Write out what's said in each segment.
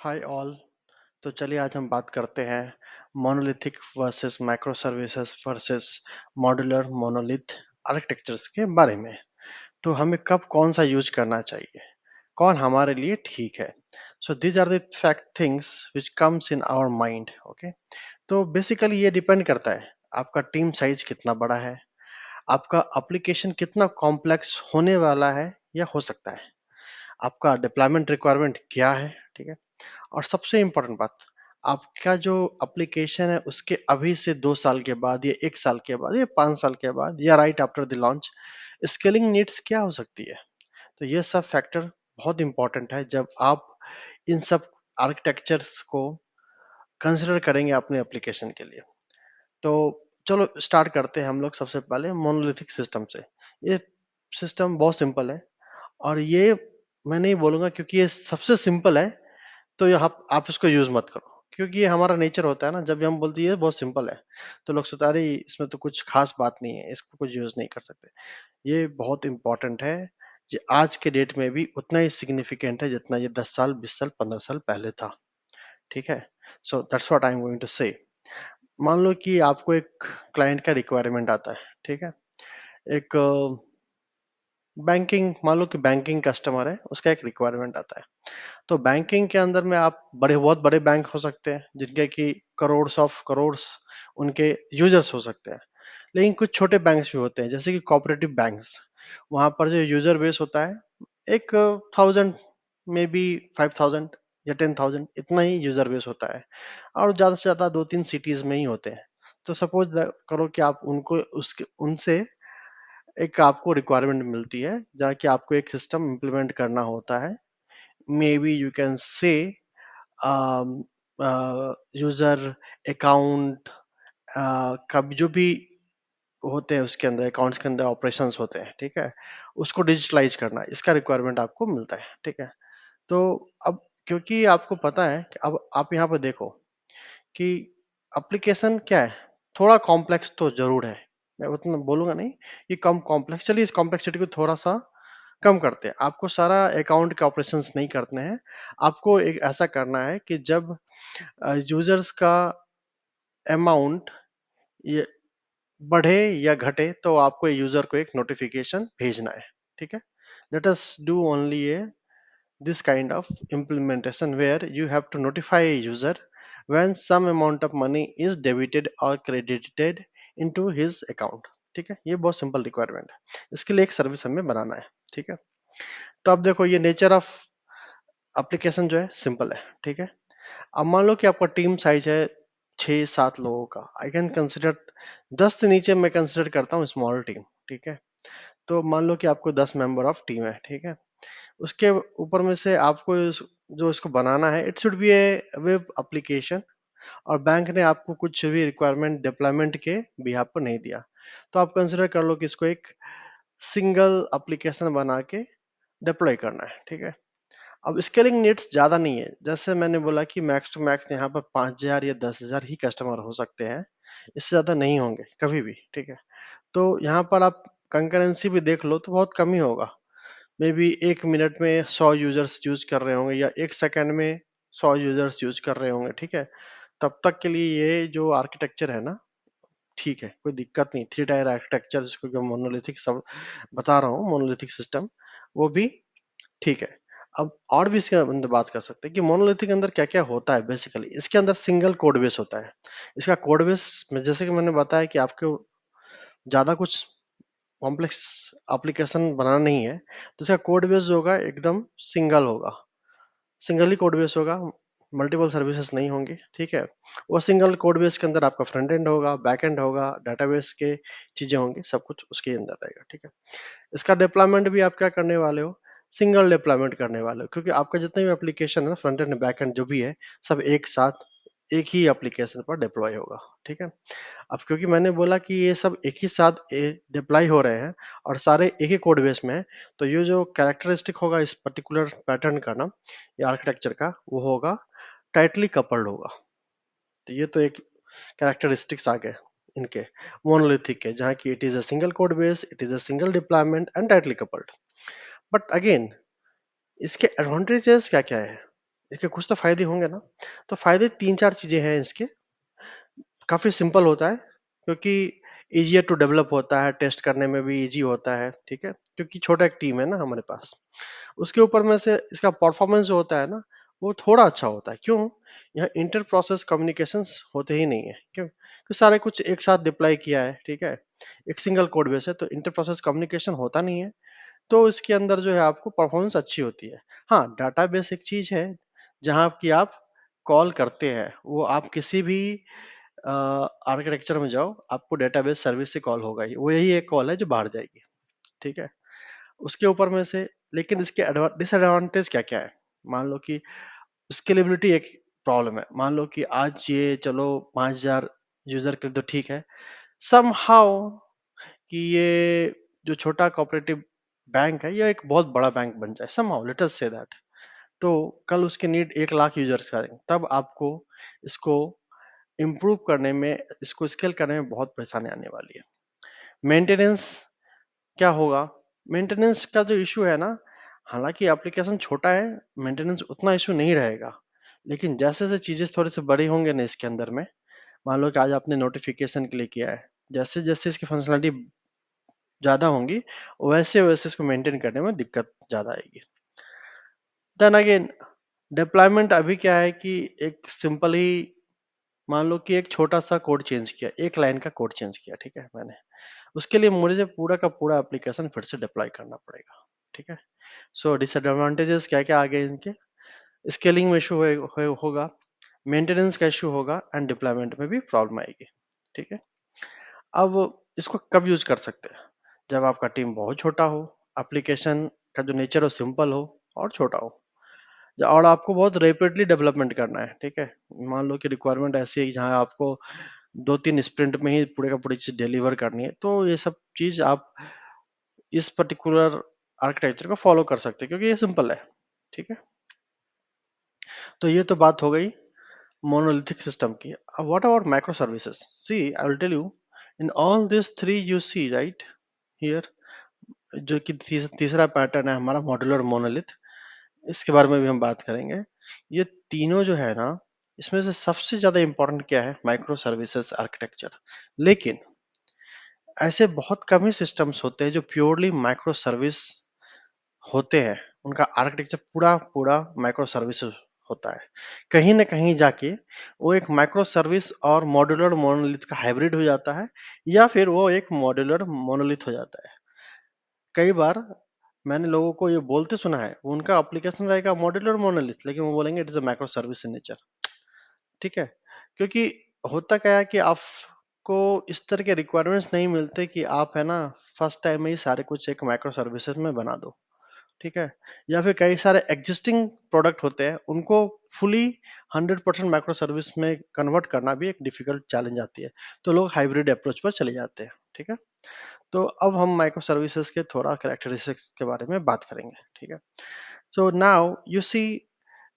Hi all. तो चलिए आज हम बात करते हैं monolithic versus micro services versus modular monolith architectures के बारे में। तो हमें कब कौन सा यूज करना चाहिए, कौन हमारे लिए ठीक है। So these are the fact things which comes in our mind. Okay, तो बेसिकली ये डिपेंड करता है आपका टीम साइज कितना बड़ा है, आपका एप्लीकेशन कितना कॉम्प्लेक्स होने वाला है या हो सकता है, आपका डिप्लॉयमेंट रिक्वायरमेंट क्या है। ठीक है, और सबसे इम्पोर्टेंट बात, आपका जो एप्लीकेशन है उसके अभी से 2 साल के बाद या 1 साल के बाद या 5 साल के बाद या right after the launch scaling needs क्या हो सकती है। तो ये सब फैक्टर बहुत इंपॉर्टेंट है जब आप इन सब आर्किटेक्चर्स को कंसिडर करेंगे अपने एप्लीकेशन के लिए। तो चलो स्टार्ट करते हैं हम लोग सबसे पहले मोनोलिथिक सिस्टम से। ये सिस्टम बहुत सिंपल है, और ये मैं नहीं बोलूंगा क्योंकि ये सबसे सिंपल है तो यहाँ आप इसको यूज मत करो, क्योंकि ये हमारा नेचर होता है ना, जब भी हम बोलते हैं ये बहुत सिंपल है तो लोग सोचते हैं अरे इसमें तो कुछ खास बात नहीं है, इसको कुछ यूज नहीं कर सकते। ये बहुत इंपॉर्टेंट है, ये आज के डेट में भी उतना ही सिग्निफिकेंट है जितना ये 10 साल 20 साल 15 साल पहले था। ठीक है, so that's what I am going to say. मान लो कि आपको एक क्लाइंट का रिक्वायरमेंट आता है। ठीक है, एक बैंकिंग, मान लो कि बैंकिंग कस्टमर है, उसका एक रिक्वायरमेंट आता है। तो बैंकिंग के अंदर में आप बहुत बड़े बैंक हो सकते हैं जिनके कि करोड़ उनके यूजर्स हो सकते हैं। लेकिन कुछ छोटे बैंक्स भी होते हैं जैसे कि कोऑपरेटिव बैंक्स, वहां पर जो यूजर बेस होता है एक 1000, मे बी 5000 या 10,000, इतना ही यूजर बेस होता है, और ज्यादा से ज्यादा 2-3 सिटीज में ही होते हैं। तो सपोज करो कि आप उनको उसके उनसे एक आपको रिक्वायरमेंट मिलती है जहाँ की आपको एक सिस्टम इम्प्लीमेंट करना होता है। May be you can say user account का जो भी होते हैं उसके अंदर, अकाउंट्स के अंदर ऑपरेशंस होते हैं। ठीक है, उसको डिजिटलाइज करना, इसका रिक्वायरमेंट आपको मिलता है। ठीक है, तो अब क्योंकि आपको पता है कि अब आप यहाँ पर देखो कि एप्लीकेशन क्या है, थोड़ा कॉम्प्लेक्स तो जरूर है। मैं उतना बोलूंगा नहीं कि कम कॉम्प्लेक्स, चलिए इस कॉम्प्लेक्सिटी को थोड़ा सा कम करते हैं। आपको सारा अकाउंट के ऑपरेशंस नहीं करने हैं, आपको एक ऐसा करना है कि जब यूजर्स का अमाउंट ये बढ़े या घटे तो आपको यूजर को एक नोटिफिकेशन भेजना है। ठीक है, let us do only A this kind of implementation where you have to notify a user when some amount of money is debited or credited into his account। ठीक है, ये बहुत सिंपल रिक्वायरमेंट है, इसके लिए एक सर्विस हमें बनाना है। ठीक है, तो अब देखो ये नेचर ऑफ एप्लीकेशन जो है सिंपल है। ठीक है, अब मान लो कि आपका टीम साइज है 6-7 लोगों का, आई कैन कंसिडर 10 से नीचे मैं कंसिडर करता हूँ स्मॉल टीम। ठीक है, तो मान लो कि आपको 10 मेंबर ऑफ टीम है। ठीक है, उसके ऊपर में से आपको जो इसको बनाना है, it should be A web application, और बैंक ने आपको कुछ भी रिक्वायरमेंट डिप्लॉयमेंट के भी आपको नहीं दिया, तो आप कंसिडर कर लो कि इसको एक सिंगल एप्लीकेशन बना के डिप्लॉय करना है। ठीक है, अब स्केलिंग नीड्स ज्यादा नहीं है, जैसे मैंने बोला कि मैक्स टू मैक्स यहाँ पर 5,000 या 10,000 ही कस्टमर हो सकते हैं, इससे ज्यादा नहीं होंगे कभी भी। ठीक है, तो यहाँ पर आप कंकरेंसी भी देख लो तो बहुत कम ही होगा। मे बी 1 मिनट में 100 यूजर्स यूज कर रहे होंगे या 1 सेकंड में 100 यूजर्स यूज कर रहे होंगे। ठीक है, तब तक के लिए ये जो आर्किटेक्चर है ना, ठीक है, कोई दिक्कत नहीं। 3 टायर आर्किटेक्चर जिसको मोनोलिथिक सब बता रहा हूँ, मोनोलिथिक सिस्टम, वो भी ठीक है। अब और भी इसके अंदर बात कर सकते हैं कि मोनोलिथिक के अंदर क्या क्या होता है। बेसिकली इसके अंदर सिंगल कोड बेस होता है। इसका कोड बेस में जैसे कि मैंने बताया कि आपको ज्यादा कुछ कॉम्प्लेक्स एप्लीकेशन बनाना नहीं है, तो इसका कोड बेस जो होगा एकदम सिंगल होगा, सिंगल ही कोड बेस होगा, मल्टीपल सर्विसेज नहीं होंगी। ठीक है, वो सिंगल कोड बेस के अंदर आपका फ्रंट एंड होगा, बैक एंड होगा, डाटाबेस के चीजें होंगी, सब कुछ उसके अंदर रहेगा। ठीक है, इसका डिप्लॉयमेंट भी आप क्या करने वाले हो, सिंगल डिप्लॉयमेंट करने वाले हो, क्योंकि आपका जितने भी एप्लीकेशन है ना, फ्रंट एंड बैक एंड जो भी है, सब एक साथ एक ही एप्लीकेशन पर डिप्लॉय होगा। ठीक है, अब क्योंकि मैंने बोला कि ये सब एक ही साथ डिप्लॉय हो रहे हैं और सारे एक ही कोड बेस में है, तो ये जो कैरेक्टरिस्टिक होगा इस पर्टिकुलर पैटर्न का ना, ये आर्किटेक्चर का, वो होगा टाइटली कपल्ड होगा। तो ये तो एक कैरेक्टरिस्टिक्स आ गए इनके मोनोलिथिक के, जहाँ की it is a single code base, it is a single deployment and tightly coupled. But again इसके एडवांटेजेस क्या क्या है। इसके कुछ तो फायदे होंगे ना। तो फायदे तीन चार चीजें हैं इसके। काफी सिंपल होता है, क्योंकि इजियर टू डेवलप होता है, टेस्ट करने में भी इजी होता है, ठीक है, क्योंकि छोटा एक टीम है ना हमारे पास। उसके ऊपर में से इसका परफॉर्मेंस जो होता है ना, वो थोड़ा अच्छा होता है। क्यों? यहाँ इंटर प्रोसेस कम्युनिकेशंस होते ही नहीं है। क्यों? क्योंकि सारे कुछ एक साथ डिप्लॉय किया है, ठीक है, एक सिंगल कोड बेस है, तो इंटर प्रोसेस कम्युनिकेशन होता नहीं है। तो इसके अंदर जो है आपको परफॉर्मेंस अच्छी होती है। हाँ, डाटाबेस एक चीज है जहाँ की आप कॉल करते हैं, वो आप किसी भी आर्किटेक्चर में जाओ, आपको डेटाबेस सर्विस से कॉल होगा ही, वो यही एक कॉल है जो बाहर जाएगी, ठीक है। उसके ऊपर में से लेकिन इसके डिसएडवांटेज क्या क्या है? मान लो कि स्केलेबिलिटी एक प्रॉब्लम है। मान लो कि आज ये चलो 5,000 यूजर के लिए तो ठीक है, समहाउ कि ये जो छोटा कोऑपरेटिव बैंक है या एक बहुत बड़ा बैंक बन जाए, somehow late us say that, तो कल उसके नीड 1 लाख यूजर्स का है, तब आपको इसको इम्प्रूव करने में, इसको स्केल करने में बहुत परेशानी आने वाली है। मेंटेनेंस क्या होगा? मेंटेनेंस का जो इशू है ना, हालांकि एप्लीकेशन छोटा है, मेंटेनेंस उतना इशू नहीं रहेगा, लेकिन जैसे जैसे चीजें थोड़े से बड़े होंगे ना इसके अंदर में, मान लो कि आज आपने नोटिफिकेशन के लिए किया है, जैसे जैसे इसकी फंक्शनलिटी ज्यादा होंगी, वैसे वैसे इसको मेंटेन करने में दिक्कत ज्यादा आएगी। देन अगेन, डिप्लॉयमेंट अभी क्या है कि एक सिंपल ही, मान लो कि एक छोटा सा कोड चेंज किया, एक लाइन का कोड चेंज किया, ठीक है मैंने, उसके लिए मुझे पूरा का पूरा एप्लीकेशन फिर से डिप्लॉय करना पड़ेगा, ठीक है। सो डिसएडवांटेजेस क्या क्या आ गए इनके? स्केलिंग में इशू होगा, मेंटेनेंस का इशू होगा, एंड डिप्लॉयमेंट में भी प्रॉब्लम आएगी, ठीक है। अब इसको कब यूज कर सकते हैं? जब आपका टीम बहुत छोटा हो, एप्लीकेशन का जो नेचर हो सिंपल हो और छोटा हो, और आपको बहुत रैपिडली डेवलपमेंट करना है, ठीक है। मान लो कि रिक्वायरमेंट ऐसी है कि जहाँ आपको 2-3 स्प्रिंट में ही पूरे का पूरी चीज डिलीवर करनी है, तो ये सब चीज आप इस पर्टिकुलर आर्किटेक्चर को फॉलो कर सकते हैं, क्योंकि ये सिंपल है, ठीक है। तो ये तो बात हो गई monolithic system की। What about microservices? See, I will tell you, in all these three you see right here, जो कि तीसरा पैटर्न है हमारा मॉड्यूलर मोनोलिथ, इसके बारे में भी हम बात करेंगे। ये तीनों जो है ना, इसमें से सबसे ज्यादा इंपॉर्टेंट क्या है? Micro services architecture. लेकिन ऐसे बहुत कम ही सिस्टम्स होते हैं जो प्योरली माइक्रो सर्विस होते हैं, उनका आर्किटेक्चर पूरा पूरा माइक्रो सर्विसेज होता है। कहीं ना कहीं जाके वो एक माइक्रो सर्विस और मॉड्यूलर मोनोलिथ का हाइब्रिड हो जाता है, या फिर वो एक मॉड्यूलर मोनोलिथ हो जाता है। कई बार मैंने लोगों को ये बोलते सुना है, उनका एप्लीकेशन रहेगा मॉड्यूलर मोनोलिथ, लेकिन वो बोलेंगे it is a micro service in nature, ठीक है। क्योंकि होता क्या है कि आपको इस तरह के रिक्वायरमेंट्स नहीं मिलते कि आप है ना फर्स्ट टाइम में ही सारे कुछ एक माइक्रो सर्विसेज में बना दो, ठीक है। या फिर कई सारे एग्जिस्टिंग प्रोडक्ट होते हैं, उनको फुली 100% माइक्रो सर्विस में कन्वर्ट करना भी एक डिफिकल्ट चैलेंज आती है, तो लोग हाइब्रिड अप्रोच पर चले जाते हैं, ठीक है। तो अब हम माइक्रो सर्विसेज के थोड़ा कैरेक्टरिस्टिक्स के बारे में बात करेंगे, ठीक है। So now you see,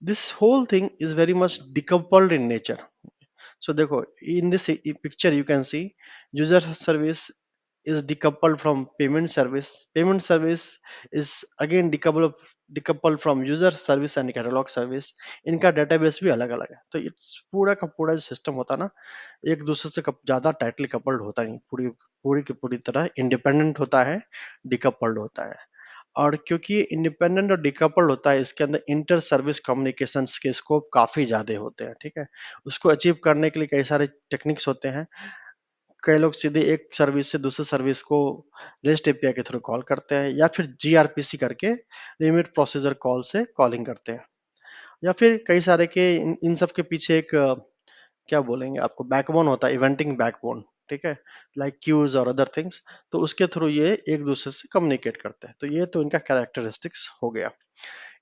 this whole thing is very much decoupled in nature. So देखो, in this picture you can see user service is decoupled from payment service. Payment service is again decoupled from user service and catalog service. इनका database भी अलग अलग है, तो it's पूरा का पूरा जो सिस्टम होता है ना, एक दूसरे से ज्यादा टाइटली कपल्ड होता नहीं, पूरी पूरी की पूरी तरह इंडिपेंडेंट होता है, डिकपल्ड होता है। और क्योंकि ये इंडिपेंडेंट और डिकपल्ड होता है, इसके अंदर इंटर सर्विस कम्युनिकेशंस के स्कोप काफी ज्यादा होते हैं, ठीक है। उसको अचीव करने के लिए कई सारे टेक्निक्स होते हैं। कई लोग सीधे एक सर्विस से दूसरे सर्विस को रेस्ट एपीआई के थ्रू कॉल करते हैं, या फिर जीआरपीसी करके रिमोट प्रोसीजर कॉल से कॉलिंग करते हैं, या फिर कई सारे के इन सब के पीछे एक क्या बोलेंगे आपको, बैकबोन होता है, इवेंटिंग बैकबोन, ठीक है, लाइक क्यूज और अदर थिंग्स। तो उसके थ्रू ये एक दूसरे से कम्युनिकेट करते हैं। तो ये तो इनका कैरेक्टरिस्टिक्स हो गया।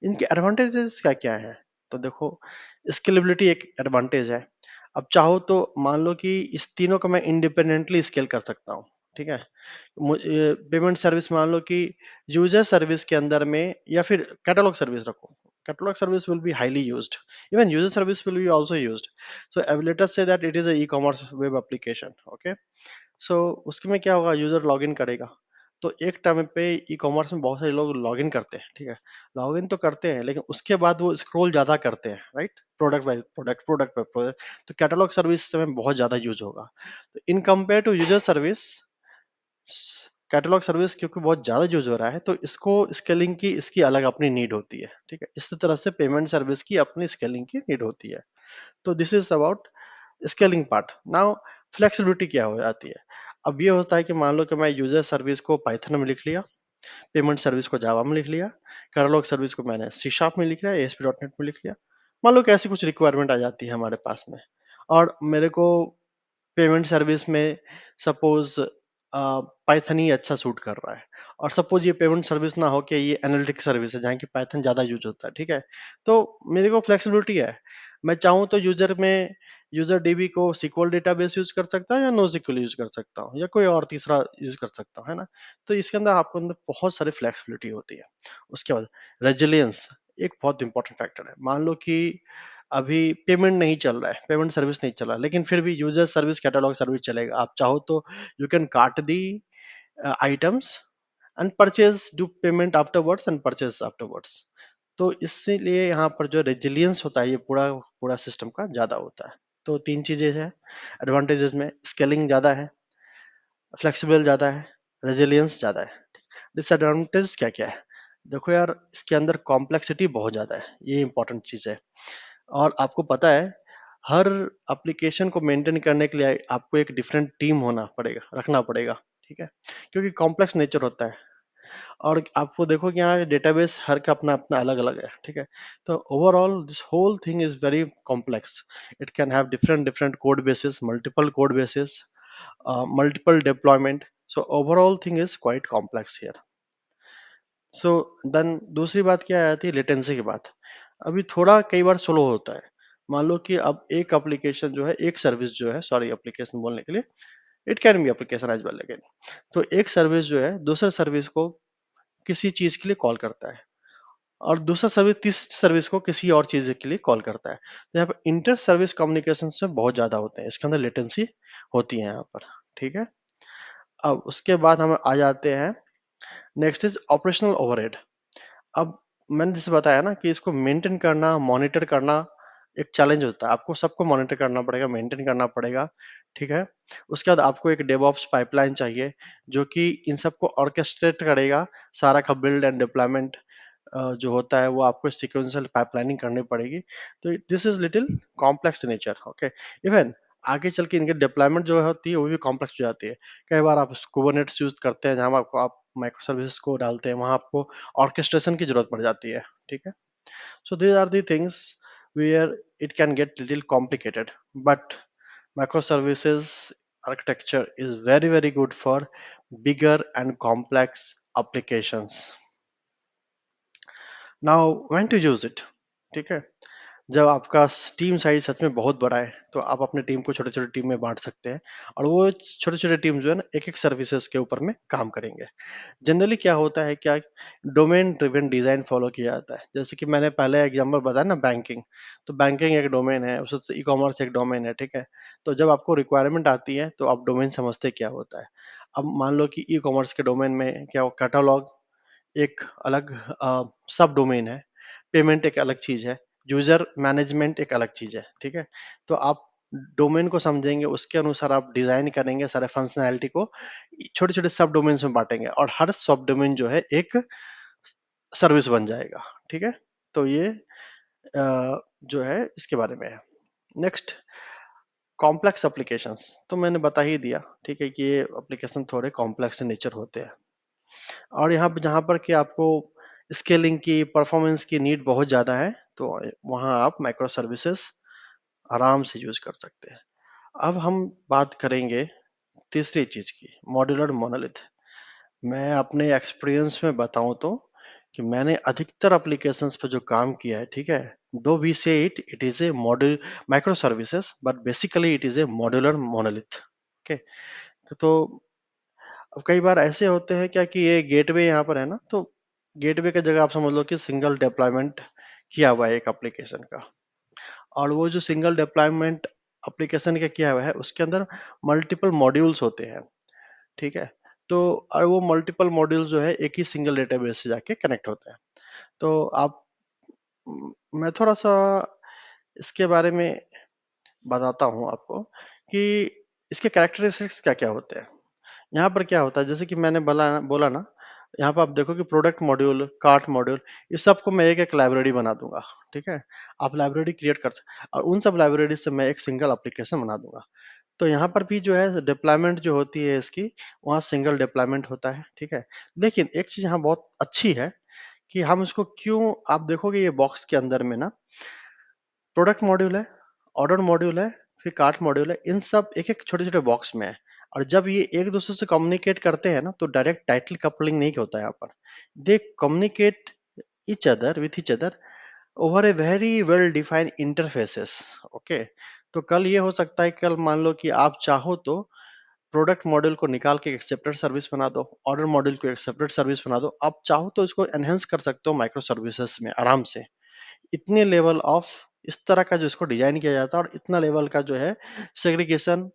इनके एडवांटेजेस क्या क्या है? तो देखो, स्केलेबिलिटी एक एडवांटेज है। अब चाहो तो मान लो कि इस तीनों को मैं इंडिपेंडेंटली स्केल कर सकता हूँ, ठीक है। पेमेंट सर्विस मान लो कि यूजर सर्विस के अंदर में, या फिर कैटलॉग सर्विस रखो, catalogue service will be highly used, even user service will be also used. So let us say that it is a e commerce web application, okay. So उसके में क्या होगा, यूजर लॉग इन करेगा, तो एक time पे e-commerce में बहुत सारे लोग लॉगिन करते हैं, ठीक है? लॉगिन तो करते हैं, लेकिन उसके बाद वो स्क्रॉल ज़्यादा करते हैं, right? Product by product, product by product, तो कैटलॉग सर्विस इस समय बहुत ज़्यादा यूज़ होगा। तो in compare to user service, catalogue service क्योंकि बहुत ज़्यादा यूज़ हो रहा है, तो इसको स्केलिंग की इसकी अलग अपनी नीड होती है, ठीक है? इसी तरह से पेमेंट सर्विस की अपनी स्केलिंग की नीड होती है। तो this is about scaling part. Now flexibility क्या हो जाती है? अब ये होता है कि मान लो कि मैं यूज़र सर्विस को पाइथन में लिख लिया, पेमेंट सर्विस को जावा में लिख लिया, कैटलॉग सर्विस को मैंने सी शार्प में लिख लिया, एएसपी डॉट नेट में लिख लिया। मान लो कि ऐसी कुछ रिक्वायरमेंट आ जाती है हमारे पास में, और मेरे को पेमेंट सर्विस में सपोज पाइथन ही अच्छा सूट कर रहा है, और सपोज ये पेमेंट सर्विस ना हो कि ये एनालिटिक सर्विस है जहाँ की पाइथन ज़्यादा यूज होता है, ठीक है? तो मेरे को फ्लेक्सिबिलिटी है, मैं चाहूँ तो यूजर डीबी को SQL डेटाबेस यूज कर सकता हूँ या नो SQL यूज कर सकता हूँ या कोई और तीसरा यूज कर सकता हूँ, है ना? तो इसके अंदर आपको अंदर बहुत सारी फ्लेक्सिबिलिटी होती है। उसके बाद रेजिलियंस एक बहुत इंपॉर्टेंट फैक्टर है। मान लो कि अभी पेमेंट नहीं चल रहा है, पेमेंट सर्विस नहीं चल रहा है, लेकिन फिर भी यूजर सर्विस कैटलॉग सर्विस चलेगा। आप चाहो तो you can cart the items and purchase, do payment afterwards and purchase afterwards. तो इसीलिए यहाँ पर जो रेजिलियंस होता है ये पूरा पूरा सिस्टम का ज्यादा होता है। तो तीन चीजें हैं एडवांटेजेस में, स्केलिंग ज्यादा है, फ्लेक्सिबल ज्यादा है, रेजिलियंस ज्यादा है। डिसएडवांटेज क्या क्या है? देखो यार, इसके अंदर कॉम्प्लेक्सिटी बहुत ज्यादा है, ये इंपॉर्टेंट चीज है। और आपको पता है, हर एप्लीकेशन को मेंटेन करने के लिए आपको एक डिफरेंट टीम होना पड़ेगा, रखना पड़ेगा, ठीक है? क्योंकि कॉम्प्लेक्स नेचर होता है, और आपको देखो कि यहाँ डेटाबेस हर का अपना अपना अलग अलग है, ठीक है? तो overall this whole thing is very complex. It can have different different code bases, multiple code bases, multiple deployment, so overall thing is quite complex here. So then दूसरी बात क्या आ जाती है, लेटेंसी की बात। अभी थोड़ा कई बार स्लो होता है। मान लो कि अब एक एप्लीकेशन जो है, एक सर्विस जो है, सॉरी एप्लीकेशन बोलने के लिए, it can be application as well again. तो एक सर्विस जो है दूसरे सर्विस को किसी चीज के लिए कॉल करता है, और दूसरा सर्विस तीसरी सर्विस को किसी और चीज के लिए कॉल करता है। तो यहाँ पर इंटर सर्विस कम्युनिकेशन से बहुत ज्यादा होते हैं, इसके अंदर लेटेंसी होती है यहाँ पर, ठीक है? अब उसके बाद हम आ जाते हैं, नेक्स्ट इज ऑपरेशनल ओवरहेड। अब मैंने जैसे बताया ना कि इसको मेंटेन करना, मॉनिटर करना एक चैलेंज होता है। आपको सबको मॉनिटर करना पड़ेगा, मेंटेन करना पड़ेगा, ठीक है? उसके बाद आपको एक डेवऑप्स पाइपलाइन चाहिए जो कि इन सबको ऑर्केस्ट्रेट करेगा। सारा का बिल्ड एंड डिप्लॉयमेंट जो होता है वो आपको सिक्वेंशियल पाइपलाइनिंग करनी पड़ेगी। तो this is little complex nature, okay? Even आगे चल के इनके डिप्लॉयमेंट जो होती है वो भी कॉम्प्लेक्स हो जाती है। कई बार आप कुबरनेट्स यूज करते हैं जहाँ आपको आप माइक्रो सर्विसेज को डालते हैं, वहाँ आपको ऑर्केस्ट्रेशन की जरूरत पड़ जाती है, ठीक है? So these are the things where it can get little complicated, but microservices architecture is very very good for bigger and complex applications. Now when to use it, ठीक है? जब आपका टीम साइज सच में बहुत बड़ा है तो आप अपने टीम को छोटे छोटे टीम में बांट सकते हैं, और वो छोटे छोटे टीम जो है ना एक एक सर्विसेज के ऊपर में काम करेंगे। जनरली क्या होता है, क्या डोमेन ड्रिवन डिजाइन फॉलो किया जाता है। जैसे कि मैंने पहले एग्जांपल बताया ना, बैंकिंग, तो बैंकिंग एक डोमेन है, उससे ई कॉमर्स एक डोमेन है, ठीक है? तो जब आपको रिक्वायरमेंट आती है तो आप डोमेन समझते क्या होता है। अब मान लो कि ई कॉमर्स के डोमेन में क्या, कैटलॉग एक अलग सब डोमेन है, पेमेंट एक अलग चीज है, यूजर मैनेजमेंट एक अलग चीज है, ठीक है? तो आप डोमेन को समझेंगे, उसके अनुसार आप डिजाइन करेंगे सारे फंक्शनैलिटी को, छोटे छोटे सब डोमेन्स में बांटेंगे, और हर सब डोमेन जो है एक सर्विस बन जाएगा, ठीक है? तो ये जो है इसके बारे में है। नेक्स्ट, कॉम्प्लेक्स एप्लीकेशंस तो मैंने बता ही दिया, ठीक है, कि ये एप्लीकेशन थोड़े कॉम्प्लेक्स नेचर होते हैं, और यहाँ पे जहाँ पर कि आपको स्केलिंग की, परफॉर्मेंस की नीड बहुत ज़्यादा है, तो वहाँ आप माइक्रो सर्विसेज आराम से यूज कर सकते हैं। अब हम बात करेंगे तीसरी चीज की, मॉड्यूलर मोनोलिथ। मैं अपने एक्सपीरियंस में बताऊं तो कि मैंने अधिकतर एप्लीकेशंस पर जो काम किया है, ठीक है, दो वी से it is a module micro services, but basically it is a modular monolith, okay? तो अब कई बार ऐसे होते हैं क्या कि ये गेटवे यहाँ पर है ना, तो गेटवे की जगह आप समझ लो कि सिंगल डिप्लॉयमेंट किया हुआ है एक एप्लीकेशन का, और वो जो सिंगल डिप्लॉयमेंट एप्लीकेशन का किया हुआ है उसके अंदर मल्टीपल मॉड्यूल्स होते हैं, ठीक है? तो और वो मल्टीपल मॉड्यूल जो है एक ही सिंगल डेटाबेस से जाके कनेक्ट होते हैं। तो आप मैं थोड़ा सा इसके बारे में बताता हूँ आपको कि इसके कैरेक्टरिस्टिक्स क्या क्या होते हैं। यहाँ पर क्या होता है, जैसे कि मैंने बोला बोला ना, यहाँ पर आप देखो कि प्रोडक्ट मॉड्यूल, कार्ट मॉड्यूल, इस सबको मैं एक एक लाइब्रेरी बना दूंगा। ठीक है, आप लाइब्रेरी क्रिएट कर सकते, और उन सब लाइब्रेरी से मैं एक सिंगल एप्लीकेशन बना दूंगा। तो यहाँ पर भी जो है डिप्लॉयमेंट जो होती है इसकी, वहाँ सिंगल डिप्लॉयमेंट होता है। ठीक है, लेकिन एक चीज यहाँ बहुत अच्छी है कि हम इसको क्यों, आप देखोगे ये बॉक्स के अंदर में ना प्रोडक्ट मॉड्यूल है, ऑर्डर मॉड्यूल है, फिर कार्ट मॉड्यूल है, इन सब एक एक छोटे छोटे बॉक्स में है। और जब ये एक दूसरे से कम्युनिकेट करते हैं ना, तो डायरेक्ट टाइटल कपलिंग नहीं होता है यहाँ पर। दे communicate each other with each other over a very well defined interfaces। Okay, तो कल ये हो सकता है, कल मान लो कि आप चाहो तो प्रोडक्ट मॉड्यूल को निकाल के एक सेपरेट सर्विस बना दो, ऑर्डर मॉड्यूल को एक सेपरेट सर्विस बना दो, आप चाहो तो इसको एनहेंस कर सकते हो माइक्रो सर्विसेज में आराम से। इतने लेवल ऑफ, इस तरह का जो इसको डिजाइन किया जाता है, और इतना लेवल का जो है सेग्रीगेशन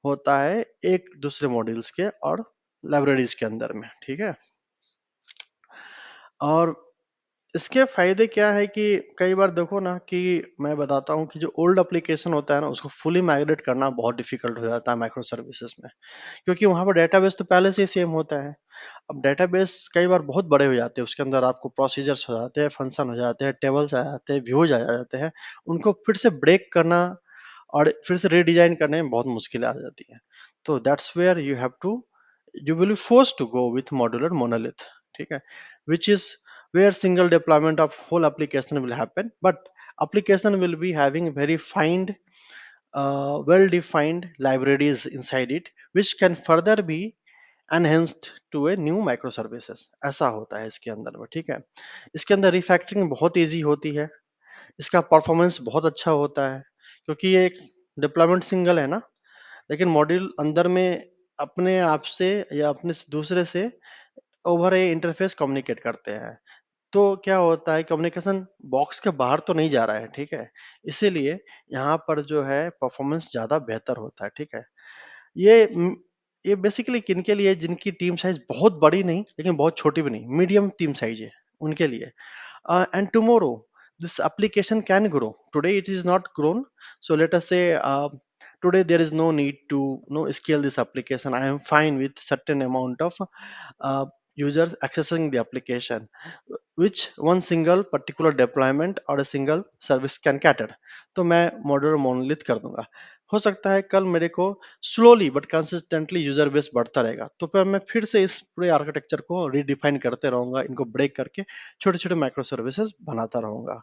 होता है एक दूसरे मॉड्यूल्स के और लाइब्रेरीज के अंदर में। ठीक है, और इसके फायदे क्या है कि कई बार देखो ना कि मैं बताता हूँ कि जो ओल्ड एप्लीकेशन होता है ना, उसको फुली माइग्रेट करना बहुत डिफिकल्ट हो जाता है माइक्रो सर्विसेज में, क्योंकि वहां पर डेटाबेस तो पहले से ही सेम होता है। अब डेटाबेस कई बार बहुत बड़े हो जाते हैं, उसके अंदर आपको प्रोसीजर्स हो जाते हैं, फंक्शन हो जाते हैं, टेबल्स आ जाते हैं, व्यूज आ जाते हैं, उनको फिर से ब्रेक करना और फिर से रीडिजाइन करने में बहुत मुश्किल आ जाती है। तो that's where you have to, you will be forced to go with modular monolith। ठीक है, which is where single deployment of whole application will happen, but application will be having very fine well defined libraries inside it, which can further be enhanced to a new microservices। ऐसा होता है इसके अंदर में। ठीक है, इसके अंदर रिफैक्टरिंग बहुत इजी होती है, इसका परफॉर्मेंस बहुत अच्छा होता है, क्योंकि ये एक डिप्लॉयमेंट सिंगल है ना, लेकिन मॉड्यूल अंदर में अपने आप से या अपने दूसरे से ओवर ए इंटरफेस कम्युनिकेट करते हैं। तो क्या होता है, कम्युनिकेशन बॉक्स के बाहर तो नहीं जा रहा है। ठीक है, इसीलिए यहाँ पर जो है परफॉर्मेंस ज्यादा बेहतर होता है। ठीक है, ये ये बेसिकली किनके लिए, जिनकी टीम साइज बहुत बड़ी नहीं लेकिन बहुत छोटी भी नहीं, मीडियम टीम साइज है, उनके लिए। And tomorrow this application can grow, today it is not grown, so let us say today there is no need to scale this application, I am fine with certain amount of users accessing the application, which one single particular deployment or a single service can cater। तो मैं modular monolith कर दूंगा। हो सकता है कल मेरे को slowly but consistently user base बढ़ता रहेगा, तो फिर मैं फिर से इस पूरे आर्किटेक्चर को रीडिफाइन करते रहूंगा, इनको ब्रेक करके छोटे छोटे माइक्रो सर्विसेज बनाता रहूंगा।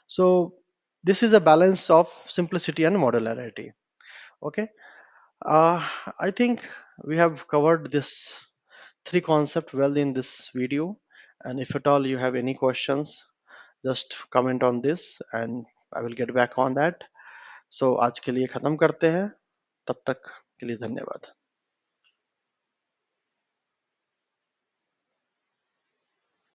So this is a balance of simplicity and modularity. Okay, I think we have covered this three concept well in this video, and if at all you have any questions, just comment on this and I will get back on that। So आज के लिए खत्म करते हैं, तब तक के लिए धन्यवाद।